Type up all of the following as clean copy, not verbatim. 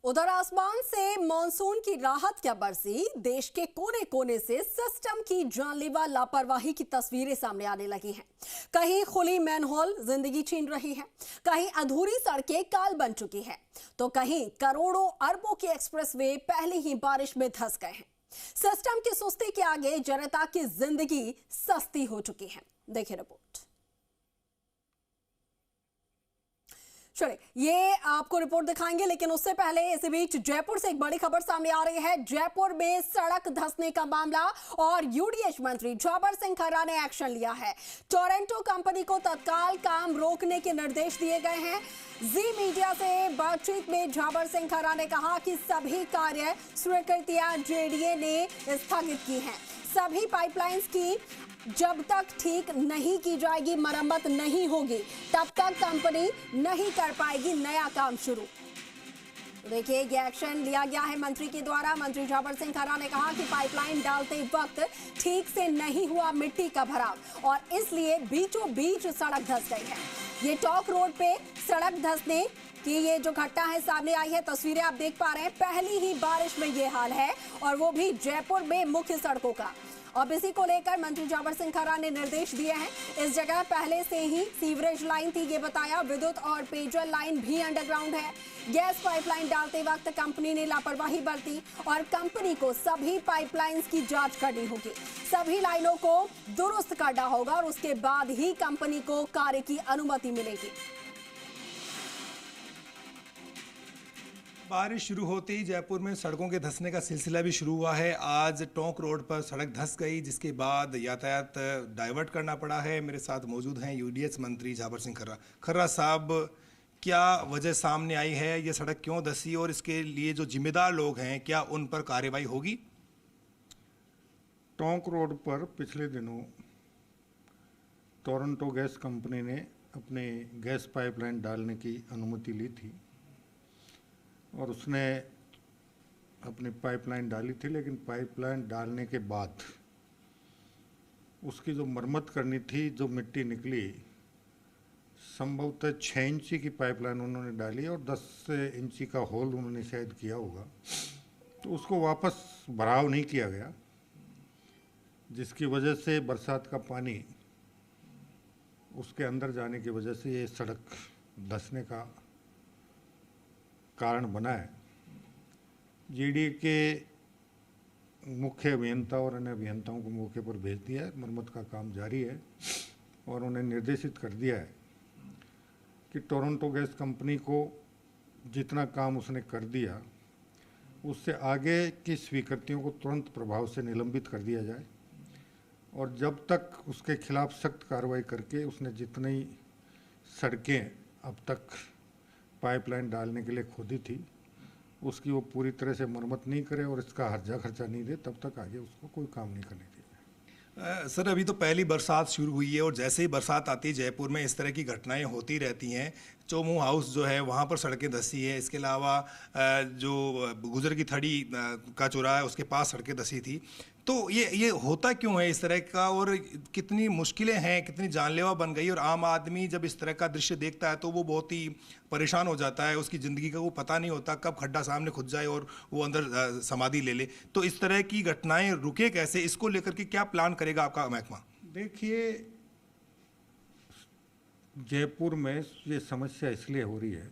उधर आसमान से मॉनसून की राहत क्या बरसी, देश के कोने कोने से सिस्टम की जानलेवा लापरवाही की तस्वीरें सामने आने लगी हैं। कहीं खुली मैनहोल जिंदगी छीन रही है, कहीं अधूरी सड़कें काल बन चुकी है, तो कहीं करोड़ों अरबों के एक्सप्रेसवे पहले ही बारिश में धंस गए हैं। सिस्टम की सुस्ती के आगे जनता की जिंदगी सस्ती हो चुकी है। देखिए रिपोर्ट। चलिए ये आपको रिपोर्ट दिखाएंगे, लेकिन उससे पहले इसी बीच जयपुर से एक बड़ी खबर सामने आ रही है। जयपुर में सड़क धंसने का मामला और यूडीएच मंत्री झाबर सिंह खर्रा ने एक्शन लिया है। टोरंटो कंपनी को तत्काल काम रोकने के निर्देश दिए गए हैं। जी मीडिया से बातचीत में झाबर सिंह खर्रा ने कहा कि सभी कार्य स्वीकृतियां जेडीए ने स्थगित की हैं। सभी पाइपलाइंस की जब तक ठीक नहीं की जाएगी, मरम्मत नहीं होगी, तब तक कंपनी नहीं कर पाएगी नया काम शुरू। देखिए ये एक्शन लिया गया है मंत्री के द्वारा। मंत्री झाबर सिंह खर्रा ने कहा कि पाइपलाइन डालते वक्त ठीक से नहीं हुआ मिट्टी का भराव और इसलिए बीचों बीच सड़क धंस गई है। ये टॉक रोड पे सड़क धंसने कि ये जो घटना है सामने आई है, तस्वीरें आप देख पा रहे हैं। पहली ही बारिश में ये हाल है और वो भी जयपुर में मुख्य सड़कों का। अब इसी को लेकर मंत्री झाबर सिंह खर्रा ने निर्देश दिए हैं। इस जगह पहले से ही सीवरेज लाइन थी, ये बताया। विद्युत और पेयजल लाइन भी अंडरग्राउंड है। गैस पाइपलाइन डालते वक्त कंपनी ने लापरवाही बरती और कंपनी को सभी पाइपलाइंस की जांच करनी होगी। सभी लाइनों को दुरुस्त करना होगा और उसके बाद ही कंपनी को कार्य की अनुमति मिलेगी। बारिश शुरू होते ही जयपुर में सड़कों के धंसने का सिलसिला भी शुरू हुआ है। आज टोंक रोड पर सड़क धंस गई, जिसके बाद यातायात डाइवर्ट करना पड़ा है। मेरे साथ मौजूद हैं यूडीएच मंत्री झाबर सिंह खर्रा। खर्रा साहब, क्या वजह सामने आई है, ये सड़क क्यों धंसी और इसके लिए जो जिम्मेदार लोग हैं क्या उन पर कार्रवाई होगी? टोंक रोड पर पिछले दिनों टोरंटो गैस कंपनी ने अपने गैस पाइपलाइन डालने की अनुमति ली थी और उसने अपनी पाइपलाइन डाली थी, लेकिन पाइपलाइन डालने के बाद उसकी जो मरम्मत करनी थी, जो मिट्टी निकली, संभवतः 6 इंची की पाइपलाइन उन्होंने डाली और 10 इंची का होल उन्होंने शायद किया होगा, तो उसको वापस भराव नहीं किया गया, जिसकी वजह से बरसात का पानी उसके अंदर जाने की वजह से ये सड़क धंसने का कारण बना है। जीडी के मुख्य अभियंता और अन्य अभियंताओं को मौके पर भेज दिया है। मरम्मत का काम जारी है और उन्हें निर्देशित कर दिया है कि टोरंटो गैस कंपनी को जितना काम उसने कर दिया उससे आगे की स्वीकृतियों को तुरंत प्रभाव से निलंबित कर दिया जाए और जब तक उसके खिलाफ सख्त कार्रवाई करके उसने जितनी सड़कें अब तक पाइपलाइन डालने के लिए खोदी थी उसकी वो पूरी तरह से मरम्मत नहीं करे और इसका हर्जा खर्चा नहीं दे, तब तक आगे उसको कोई काम नहीं करने दिया। सर, अभी तो पहली बरसात शुरू हुई है और जैसे ही बरसात आती है जयपुर में इस तरह की घटनाएं होती रहती हैं। चोमू हाउस जो है वहाँ पर सड़कें धंसी है। इसके अलावा जो गुजर की थड़ी का चौराहा है उसके पास सड़कें धंसी थी। तो ये होता क्यों है इस तरह का और कितनी मुश्किलें हैं, कितनी जानलेवा बन गई? और आम आदमी जब इस तरह का दृश्य देखता है तो वो बहुत ही परेशान हो जाता है। उसकी ज़िंदगी का वो पता नहीं होता कब खड्डा सामने खुद जाए और वो अंदर समाधि ले ले। तो इस तरह की घटनाएं रुके कैसे? इसको लेकर के क्या प्लान करेगा आपका महकमा? देखिए, जयपुर में ये समस्या इसलिए हो रही है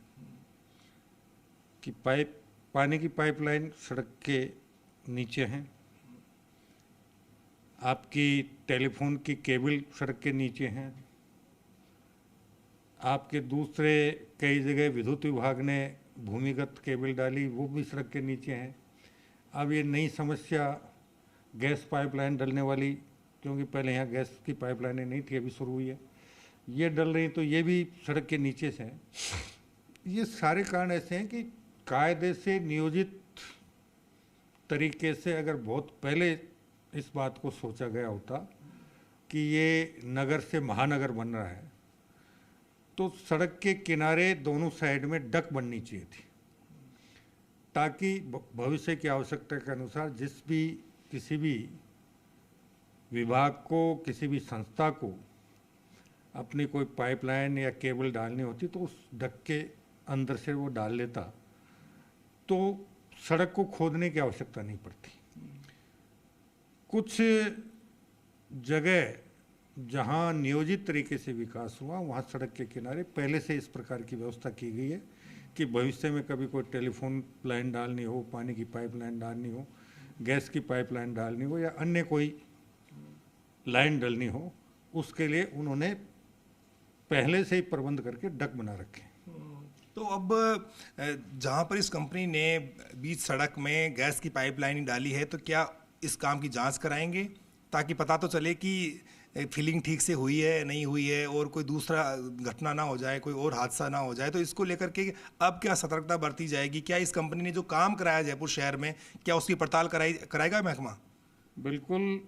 कि पानी की पाइपलाइन सड़क के नीचे हैं, आपकी टेलीफोन की केबल सड़क के नीचे हैं, आपके दूसरे कई जगह विद्युत विभाग ने भूमिगत केबल डाली, वो भी सड़क के नीचे हैं। अब ये नई समस्या गैस पाइपलाइन डलने वाली, क्योंकि पहले यहाँ गैस की पाइपलाइनें नहीं थी, अभी शुरू हुई है, ये डल रही, तो ये भी सड़क के नीचे से हैं। ये सारे कारण ऐसे हैं कि कायदे से नियोजित तरीके से अगर बहुत पहले इस बात को सोचा गया होता कि ये नगर से महानगर बन रहा है तो सड़क के किनारे दोनों साइड में डक बननी चाहिए थी, ताकि भविष्य की आवश्यकता के अनुसार किसी भी विभाग को, किसी भी संस्था को अपनी कोई पाइपलाइन या केबल डालनी होती तो उस डक के अंदर से वो डाल लेता, तो सड़क को खोदने की आवश्यकता नहीं पड़ती। कुछ जगह जहां नियोजित तरीके से विकास हुआ वहां सड़क के किनारे पहले से इस प्रकार की व्यवस्था की गई है कि भविष्य में कभी कोई टेलीफोन लाइन डालनी हो, पानी की पाइपलाइन डालनी हो, गैस की पाइपलाइन डालनी हो या अन्य कोई लाइन डलनी हो, उसके लिए उन्होंने पहले से ही प्रबंध करके डक बना रखे। तो अब जहां पर इस कंपनी ने बीच सड़क में गैस की पाइपलाइन डाली है, तो क्या इस काम की जांच कराएंगे ताकि पता तो चले कि फिलिंग ठीक से हुई है नहीं हुई है और कोई दूसरा घटना ना हो जाए, कोई और हादसा ना हो जाए। तो इसको लेकर के अब क्या सतर्कता बरती जाएगी? क्या इस कंपनी ने जो काम कराया जयपुर शहर में, क्या उसकी पड़ताल कराएगा महकमा? बिल्कुल,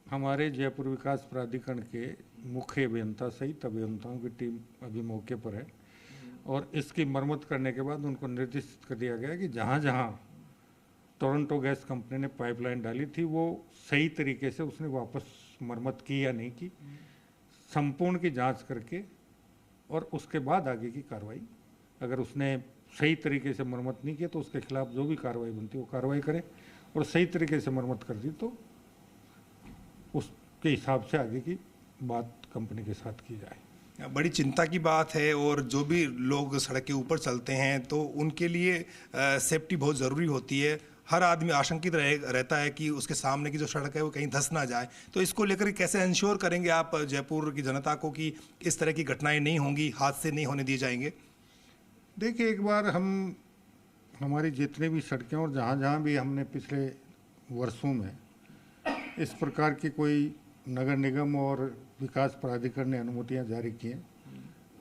हमारे जयपुर विकास प्राधिकरण के मुख्य अभियंता सहित अभियंताओं की टीम अभी मौके पर है और इसकी मरम्मत करने के बाद उनको निर्देशित कर दिया गया कि जहाँ जहाँ टोरंटो गैस कंपनी ने पाइपलाइन डाली थी वो सही तरीके से उसने वापस मरम्मत की या नहीं की, संपूर्ण की जांच करके और उसके बाद आगे की कार्रवाई, अगर उसने सही तरीके से मरम्मत नहीं की तो उसके खिलाफ जो भी कार्रवाई बनती है वो कार्रवाई करें और सही तरीके से मरम्मत कर दी तो उसके हिसाब से आगे की बात कंपनी के साथ की जाए। बड़ी चिंता की बात है और जो भी लोग सड़क के ऊपर चलते हैं तो उनके लिए सेफ्टी बहुत ज़रूरी होती है। हर आदमी आशंकित रहता है कि उसके सामने की जो सड़क है वो कहीं धंस ना जाए। तो इसको लेकर कैसे इंश्योर करेंगे आप जयपुर की जनता को कि इस तरह की घटनाएं नहीं होंगी, हादसे नहीं होने दिए जाएंगे? देखिए, एक बार हमारी जितनी भी सड़कें और जहाँ जहाँ भी हमने पिछले वर्षों में इस प्रकार की कोई नगर निगम और विकास प्राधिकरण ने अनुमतियाँ जारी की हैं,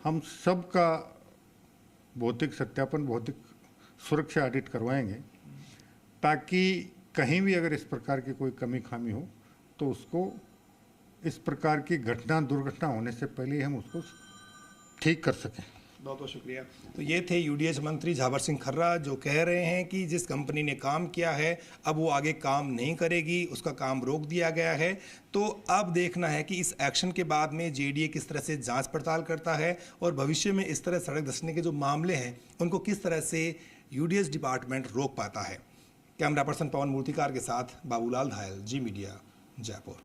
हम सब का भौतिक सत्यापन, भौतिक सुरक्षा ऑडिट करवाएंगे ताकि कहीं भी अगर इस प्रकार की कोई कमी खामी हो तो उसको इस प्रकार की दुर्घटना होने से पहले हम उसको ठीक कर सकें। बहुत बहुत शुक्रिया। तो ये थे यूडीएच मंत्री झाबर सिंह खर्रा जो कह रहे हैं कि जिस कंपनी ने काम किया है अब वो आगे काम नहीं करेगी, उसका काम रोक दिया गया है। तो अब देखना है कि इस एक्शन के बाद में जेडीए किस तरह से जांच पड़ताल करता है और भविष्य में इस तरह सड़क धंसने के जो मामले हैं उनको किस तरह से यूडीएच डिपार्टमेंट रोक पाता है। कैमरा पर्सन पवन मूर्तिकार के साथ बाबूलाल धायल, जी मीडिया, जयपुर।